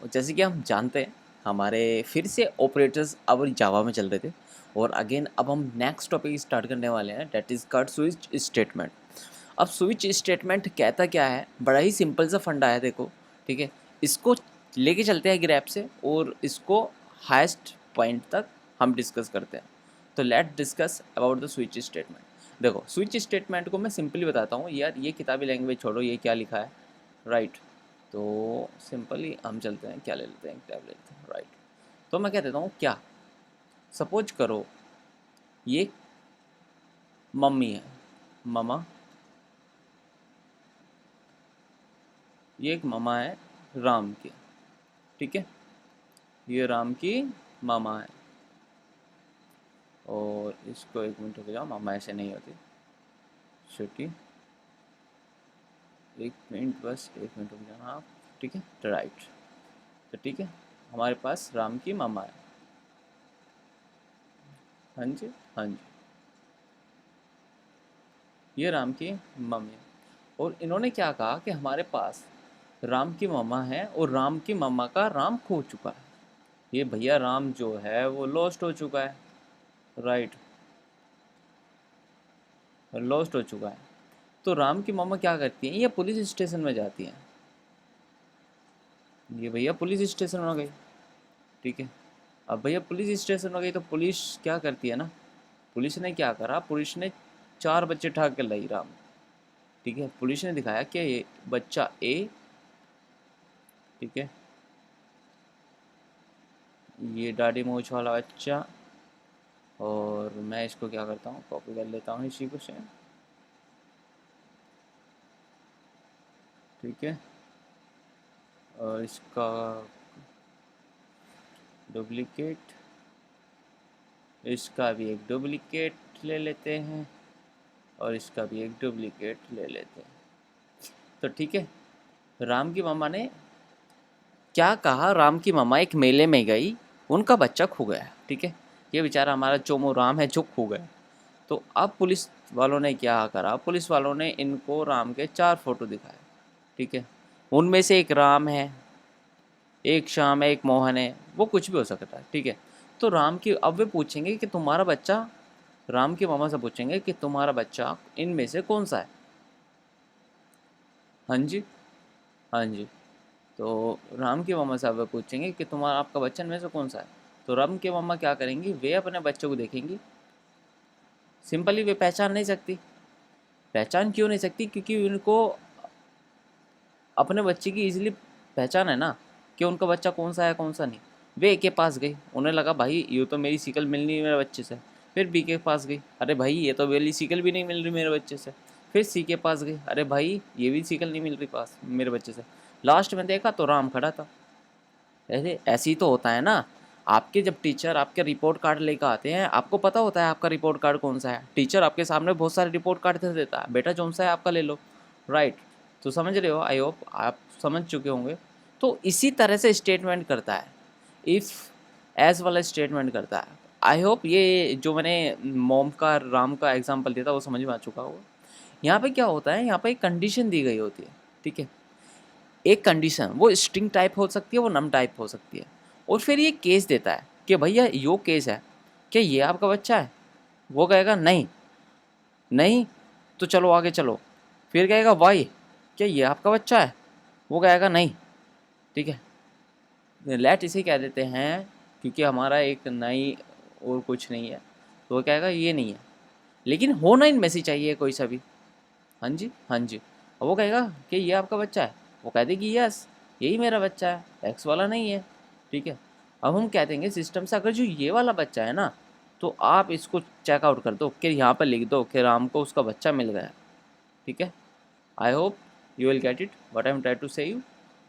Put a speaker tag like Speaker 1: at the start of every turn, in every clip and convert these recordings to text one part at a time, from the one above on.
Speaker 1: जैसे कि हम जानते हैं हमारे फिर से ऑपरेटर्स अब जावा में चल रहे थे और अगेन अब हम नेक्स्ट टॉपिक स्टार्ट करने वाले हैं, that is called switch statement. अब स्विच स्टेटमेंट कहता क्या है, बड़ा ही सिंपल सा फंडा है, देखो ठीक है। इसको लेके चलते हैं ग्रैप से और इसको हाईएस्ट पॉइंट तक हम डिस्कस करते हैं। तो let discuss about the switch statement. देखो स्विच स्टेटमेंट को मैं सिंपली बताता हूँ यार, ये किताबी लैंग्वेज छोड़ो, ये क्या लिखा है, राइट। तो सिंपली हम चलते हैं, क्या ले लेते हैं, टैब ले लेते हैं, राइट। तो मैं कह देता हूँ क्या, सपोज करो ये मम्मी है, ममा, ये एक ममा है राम की, ठीक है। ये राम की मामा है और इसको एक मिनट रुक जाओ, मामा ऐसे नहीं होती, छोटी, एक मिनट बस, एक मिनट रुक जाना आप, ठीक है, राइट। तो ठीक है, हमारे पास राम की मामा है, हाँ जी हाँ जी, ये राम की मम्मी है। और इन्होंने क्या कहा कि हमारे पास राम की मम्मा है और राम की मम्मा का राम खो चुका है, ये भैया राम जो है वो लॉस्ट हो चुका है, राइट, लॉस्ट हो चुका है। तो राम की मम्मा क्या करती हैं, ये पुलिस स्टेशन में जाती हैं, ये भैया पुलिस स्टेशन में गई, ठीक है। अब भैया पुलिस स्टेशन में गई तो पुलिस क्या करती है ना, पुलिस ने क्या करा, पुलिस ने 4 बच्चे ठाक कर लाई राम, ठीक है। पुलिस ने दिखाया कि ये बच्चा ए, ठीक है, ये दाढ़ी मूछ वाला बच्चा, और मैं इसको क्या करता हूँ, कॉपी कर लेता हूँ इसी को से, ठीक है। और इसका डुप्लीकेट, इसका भी एक डुप्लीकेट ले लेते हैं और इसका भी एक डुप्लीकेट ले लेते हैं। तो ठीक है, राम की मम्मा ने क्या कहा, राम की मम्मा एक मेले में गई, उनका बच्चा खो गया, ठीक है। ये बेचारा हमारा चोमो राम है जो खो गया। तो अब पुलिस वालों ने क्या करा, पुलिस वालों ने इनको राम के 4 फोटो दिखाए, ठीक है। उनमें से एक राम है, एक श्याम है, एक मोहन है, वो कुछ भी हो सकता है, ठीक है। तो राम की, अब वे पूछेंगे कि तुम्हारा बच्चा, राम की मामा से पूछेंगे कि तुम्हारा बच्चा इनमें से कौन सा है, हाँ जी हाँ जी। तो राम की मामा साहब पूछेंगे कि तुम्हारा, आपका बच्चा इनमें से कौन सा है। तो राम की मामा क्या करेंगी, वे अपने बच्चों को देखेंगी, सिंपली वे पहचान नहीं सकती। पहचान क्यों नहीं सकती, क्योंकि उनको अपने बच्चे की इजीली पहचान है ना, कि उनका बच्चा कौन सा है कौन सा नहीं। वे ए के पास गई, उन्हें लगा भाई ये तो मेरी शिकल मिलनी है मेरे बच्चे से। फिर बी के पास गई, अरे भाई ये तो मेरी शिकल भी नहीं मिल रही मेरे बच्चे से। फिर सी के पास गई, अरे भाई ये भी शिकल नहीं मिल रही पास मेरे बच्चे से। लास्ट में देखा तो राम खड़ा था। ऐसे ऐसे ही तो होता है ना, आपके जब टीचर आपके रिपोर्ट कार्ड लेकर आते हैं, आपको पता होता है आपका रिपोर्ट कार्ड कौन सा है, टीचर आपके सामने बहुत सारे रिपोर्ट कार्ड दे देता है, बेटा कौन सा है आपका ले लो, राइट। तो समझ रहे हो, आई होप आप समझ चुके होंगे। तो इसी तरह से स्टेटमेंट करता है, इफ़ एज वाला स्टेटमेंट करता है। आई होप ये जो मैंने मोम का राम का एग्जाम्पल दिया था वो समझ में आ चुका होगा। यहाँ पे क्या होता है, यहाँ पे एक कंडीशन दी गई होती है, ठीक है। एक कंडीशन, वो स्ट्रिंग टाइप हो सकती है, वो नम टाइप हो सकती है। और फिर ये केस देता है कि भैया यो केस है, क्या ये आपका बच्चा है, वो कहेगा नहीं, नहीं, तो चलो आगे चलो। फिर कहेगा वाई, क्या ये आपका बच्चा है, वो कहेगा नहीं, ठीक है। लेट इसे कह देते हैं, क्योंकि हमारा एक नई और कुछ नहीं है, तो वो कहेगा ये नहीं है, लेकिन होना इनमें से चाहिए कोई सा भी, हाँ जी हाँ जी। और वो कहेगा कि ये आपका बच्चा है, वो कह देगी यस यही मेरा बच्चा है, एक्स वाला नहीं है, ठीक है। अब हम कह देंगे सिस्टम से, अगर जो ये वाला बच्चा है ना, तो आप इसको चेकआउट कर दो, कि यहाँ पर लिख दो कि राम को उसका बच्चा मिल गया, ठीक है। I hope you will get it what I am try to say you,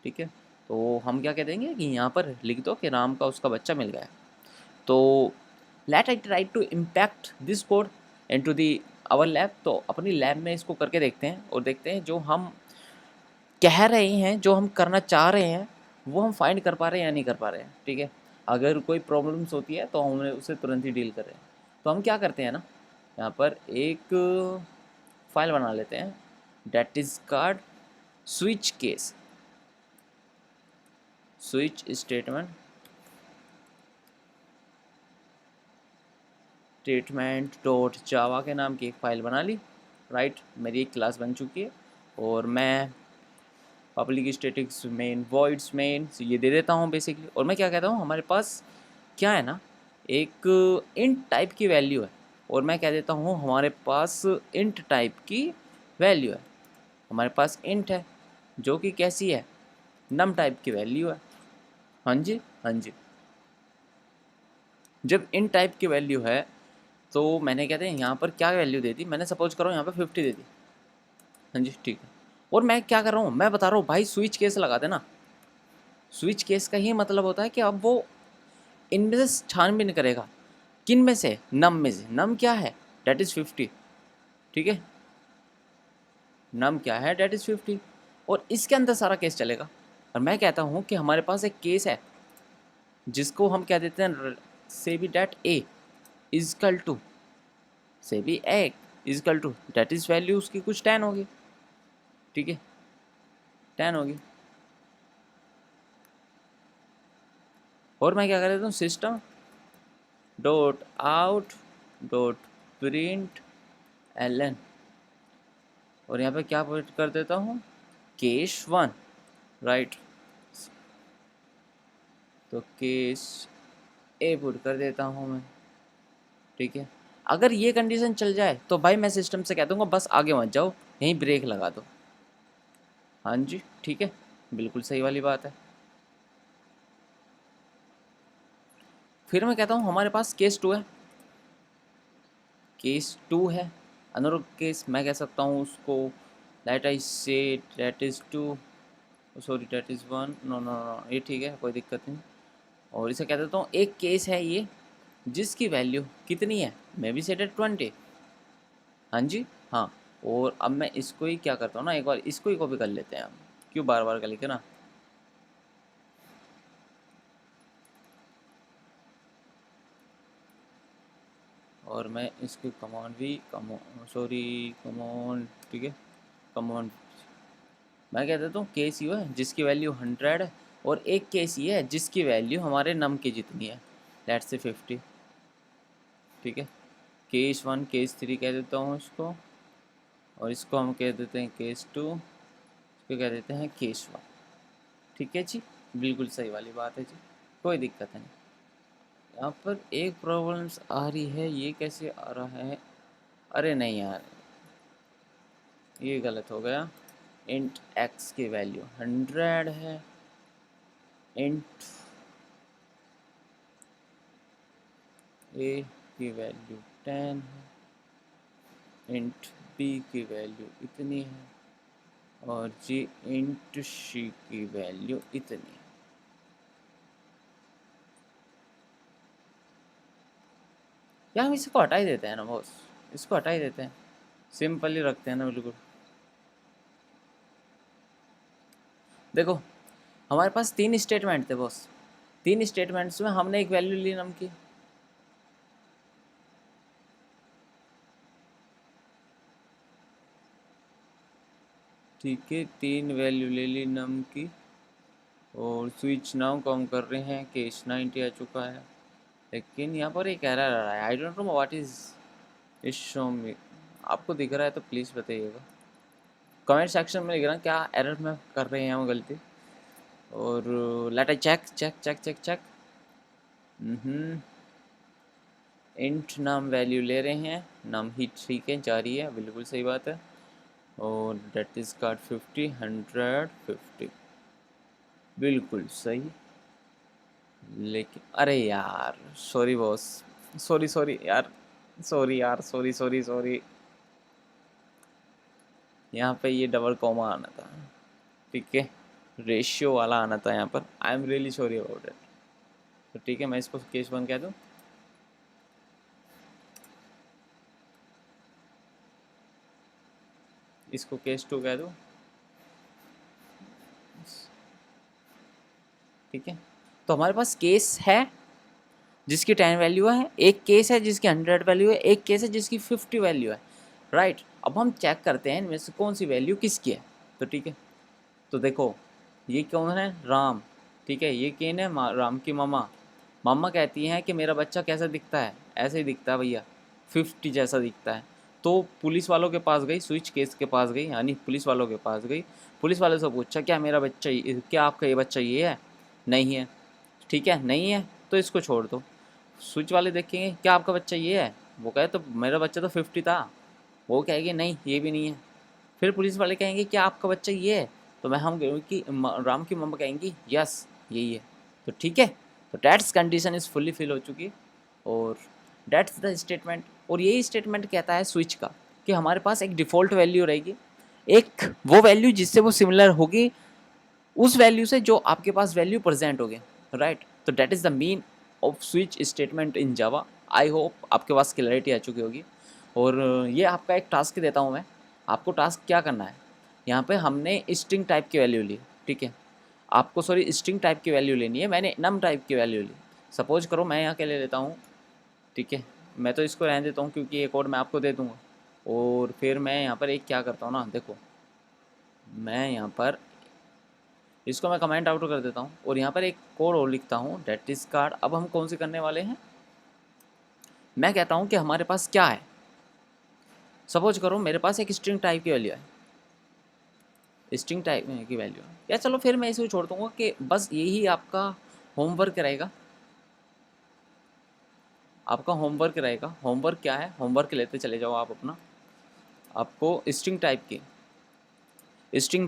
Speaker 1: ठीक है। तो हम क्या कह देंगे कि यहाँ पर लिख दो कि राम का उसका बच्चा मिल गया। तो let I try to impact this code into the our lab. तो अपनी लैब में इसको करके देखते हैं और देखते हैं जो हम कह रहे हैं, जो हम करना चाह रहे हैं, वो हम फाइंड कर पा रहे हैं या नहीं कर पा रहे हैं, ठीक है। अगर कोई प्रॉब्लम्स होती है तो हम उसे तुरंत ही डील कर रहे हैं। तो हम क्या करते हैं ना, यहाँ पर एक फाइल बना लेते हैं, that is card switch case, switch statement dot जावा के नाम की एक फ़ाइल बना ली, राइट। मेरी एक क्लास बन चुकी है और मैं public statics main voids main ये दे देता हूँ बेसिकली। और मैं क्या कहता हूँ, हमारे पास क्या है ना, एक इंट टाइप की वैल्यू है, और मैं कह देता हूँ हमारे पास इंट टाइप की वैल्यू है। हमारे पास इंट है जो कि कैसी है, नम टाइप की वैल्यू है। हाँ जी, हाँ जी। जब इन टाइप की वैल्यू है तो मैंने कहते हैं यहाँ पर क्या वैल्यू दे दी, मैंने सपोज करो यहाँ पर 50 दे दी। हाँ जी, ठीक है। और मैं क्या कर रहा हूँ, मैं बता रहा हूँ भाई स्विच केस लगा देना। स्विच केस का ही मतलब होता है कि अब वो इनमें से छानबीन करेगा, किन में से, नम में से। नम क्या है, डेट इज़ 50, ठीक है। नम क्या है, डेट इज़ 50, और इसके अंदर सारा केस चलेगा। और मैं कहता हूँ कि हमारे पास एक केस है जिसको हम कह देते हैं से भी डेट ए इजकल टू, से भी ए इजकल टू डेट इज़ वैल्यू उसकी कुछ 10 होगी, ठीक है, 10 होगी। और मैं क्या कर देता हूँ, system dot out dot print L, और यहाँ पे क्या पुट कर देता हूँ, केस 1, राइट। तो केस ए पुट कर देता हूँ मैं, ठीक है। अगर ये कंडीशन चल जाए तो भाई मैं सिस्टम से कह दूँगा बस आगे मत जाओ, यहीं ब्रेक लगा दो। हाँ जी, ठीक है, बिल्कुल सही वाली बात है। फिर मैं कहता हूँ हमारे पास केस 2 है, केस 2 है। अनदर केस मैं कह सकता हूँ उसको, that I say that is 2, sorry that is 1, no no no, ये ठीक है, कोई दिक्कत नहीं। और इसे कह देता हूँ एक केस है ये जिसकी वैल्यू कितनी है, मे बी सेट एट 20। हाँ जी, हाँ। और अब मैं इसको ही क्या करता हूँ ना, एक बार इसको ही कॉपी कर लेते हैं हम, क्यों बार बार कर लेते ना। और मैं इसकी कमांड भी कमांड, ठीक है, कमांड मैं कह देता हूँ केस यू है जिसकी वैल्यू 100 है, और एक केस ये है जिसकी वैल्यू हमारे नम की जितनी है, लेट्स से 50, ठीक है। केस 1 केस 3 कह देता हूँ इसको, और इसको हम कह देते हैं केस 2, इसको कह देते हैं केस 1, ठीक है जी, बिल्कुल सही वाली बात है जी, कोई दिक्कत नहीं। यहाँ पर एक प्रॉब्लम्स आ रही है, ये कैसे आ रहा है, अरे नहीं यार, ये गलत हो गया। इंट एक्स की वैल्यू 100 है, इंट ए की वैल्यू 10 है, इंट बी की वैल्यू इतनी है, और जी इंट सी की वैल्यू इतनी है। या हम इसको हटा ही देते हैं ना बॉस, इसको हटा ही देते हैं, सिंपल ही रखते हैं ना बिल्कुल। देखो हमारे पास 3 स्टेटमेंट थे बॉस, 3 स्टेटमेंट्स में हमने एक वैल्यू ली नम की, ठीक है, 3 वैल्यू ले ली नम की। और स्विच नाउ को हम कर रहे हैं, केस 90 आ चुका है, लेकिन यहाँ पर एक एरर आ रहा है, I don't know what is इस शो में। आपको दिख रहा है तो प्लीज़ बताइएगा, कमेंट सेक्शन में लिख रहा क्या एरर में कर रहे हैं हम गलती। और let I check check check check check, int नाम वैल्यू ले रहे हैं, नाम ही ठीक है, जा रही है, बिल्कुल सही बात है। और डेट इज़ कार्ड 50 100 50, बिल्कुल सही। लेकिन अरे यार सॉरी बॉस, सॉरी सॉरी यार, सॉरी यार, सॉरी सॉरी सॉरी, यहाँ पे ये डबल कॉमा आना था, ठीक है, रेशियो वाला आना था यहाँ पर, I am really sorry about it. तो ठीक है, मैं इसको केस 1 कह दूँ, इसको केस 2 कह दूँ, ठीक है। तो हमारे पास केस है जिसकी 10 वैल्यू है, एक केस है जिसकी 100 वैल्यू है, एक केस है जिसकी 50 वैल्यू है, राइट। अब हम चेक करते हैं इनमें से कौन सी वैल्यू किसकी है, तो ठीक है। तो देखो ये कौन है, राम, ठीक है, ये केन है राम की मामा। मामा कहती हैं कि मेरा बच्चा कैसा दिखता है, ऐसे ही दिखता है भैया, 50 जैसा दिखता है। तो पुलिस वालों के पास गई, स्विच केस के पास गई, यानी पुलिस वालों के पास गई। पुलिस वाले से पूछा क्या मेरा बच्चा क्या आपका ये बच्चा ये है? नहीं है। ठीक है, नहीं है तो इसको छोड़ दो। स्विच वाले देखेंगे क्या आपका बच्चा ये है? वो कहे तो मेरा बच्चा तो 50 था। वो कहेगी नहीं ये भी नहीं है। फिर पुलिस वाले कहेंगे क्या आपका बच्चा ये है? तो मैं हम कि राम की मम्मा कहेंगी यस यही है। तो ठीक है, तो that's condition is fully fill हो चुकी है और डैट्स द स्टेटमेंट। और यही स्टेटमेंट कहता है स्विच का कि हमारे पास एक डिफ़ॉल्ट वैल्यू रहेगी, एक वो वैल्यू जिससे वो सिमिलर होगी उस वैल्यू से जो आपके पास वैल्यू प्रेजेंट होगी, राइट। तो that is the mean off switch statement in Java. I hope आपके पास क्लैरिटी आ चुकी होगी। और ये आपका एक टास्क देता हूँ मैं। आपको टास्क क्या करना है, यहाँ पे हमने स्ट्रिंग टाइप की वैल्यू ली, ठीक है। आपको सॉरी स्ट्रिंग टाइप की वैल्यू लेनी है, मैंने नम टाइप की वैल्यू ली। सपोज करो मैं यहाँ क्या ले लेता हूँ, ठीक है। मैं तो इसको रहने देता हूँ क्योंकि ये कोड मैं आपको दे दूँगा। और फिर मैं यहाँ पर एक क्या करता हूँ ना, देखो मैं यहाँ पर इसको मैं कमेंट आउट कर देता हूँ और यहाँ पर एक कोड और लिखता हूँ डेट इज कार्ड। अब हम कौन से करने वाले हैं, मैं कहता हूँ कि हमारे पास क्या है। सपोज करो मेरे पास एक स्ट्रिंग टाइप की वैल्यू है, स्ट्रिंग टाइप की वैल्यू है, या चलो फिर मैं इसे छोड़ दूँगा कि बस यही आपका होमवर्क रहेगा। आपका होमवर्क रहेगा। होमवर्क क्या है, होमवर्क लेते चले जाओ आप अपना। आपको स्ट्रिंग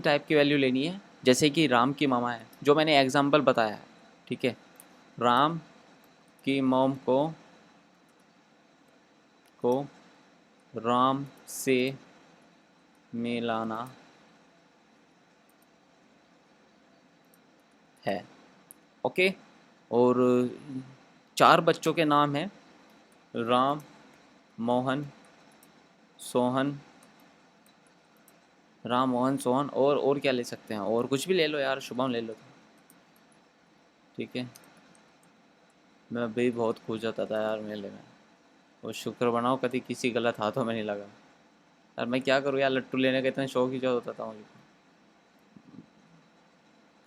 Speaker 1: टाइप की वैल्यू लेनी है, जैसे कि राम की मामा है जो मैंने एग्जांपल बताया है, ठीक है। राम की मॉम को राम से मिलाना है, ओके। और 4 बच्चों के नाम हैं राम, मोहन, सोहन, राम मोहन सोहन। और क्या ले सकते हैं, और कुछ भी ले लो यार, शुभम ले लो, ठीक है। मैं भी बहुत खुश होता था यार मेले में। और शुक्र बनाओ कभी किसी गलत हाथों में नहीं लगा। यार मैं क्या करूँ यार, लट्टू लेने का इतना शौक ही जो होता था मुझे।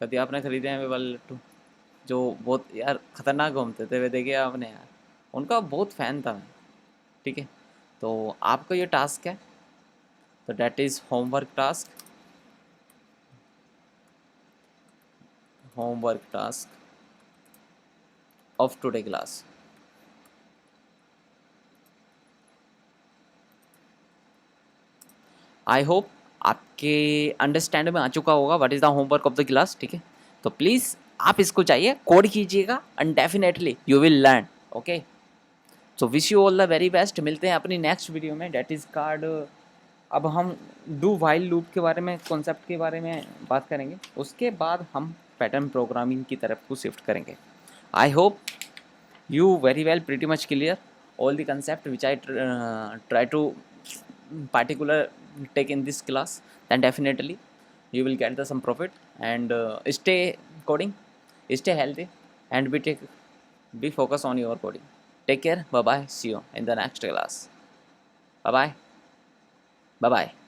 Speaker 1: कभी आपने खरीदे हैं वे वाले लट्टू जो बहुत यार खतरनाक घूमते थे, वे देखे आपने यार? उनका बहुत फ़ैन था मैं, ठीक है। तो आपका ये टास्क है, तो that is homework task of today class. I hope आपके अंडरस्टैंड में आ चुका होगा what is the homework of the class, ठीक है। तो प्लीज़ आप इसको चाहिए कोड कीजिएगा and definitely you will learn, okay. So wish you all the very best. मिलते हैं अपनी नेक्स्ट वीडियो में, डेट इज़ कार्ड। अब हम डू वाइल लूप के बारे में, कॉन्सेप्ट के बारे में बात करेंगे, उसके बाद हम पैटर्न प्रोग्रामिंग की तरफ को शिफ्ट करेंगे। I hope you very well pretty much clear all the concept which I try to particular take in this class, then definitely you will get the some profit and stay coding, stay healthy and be focus on your coding. Take care, bye bye, see you in the next class. Bye bye. Bye bye.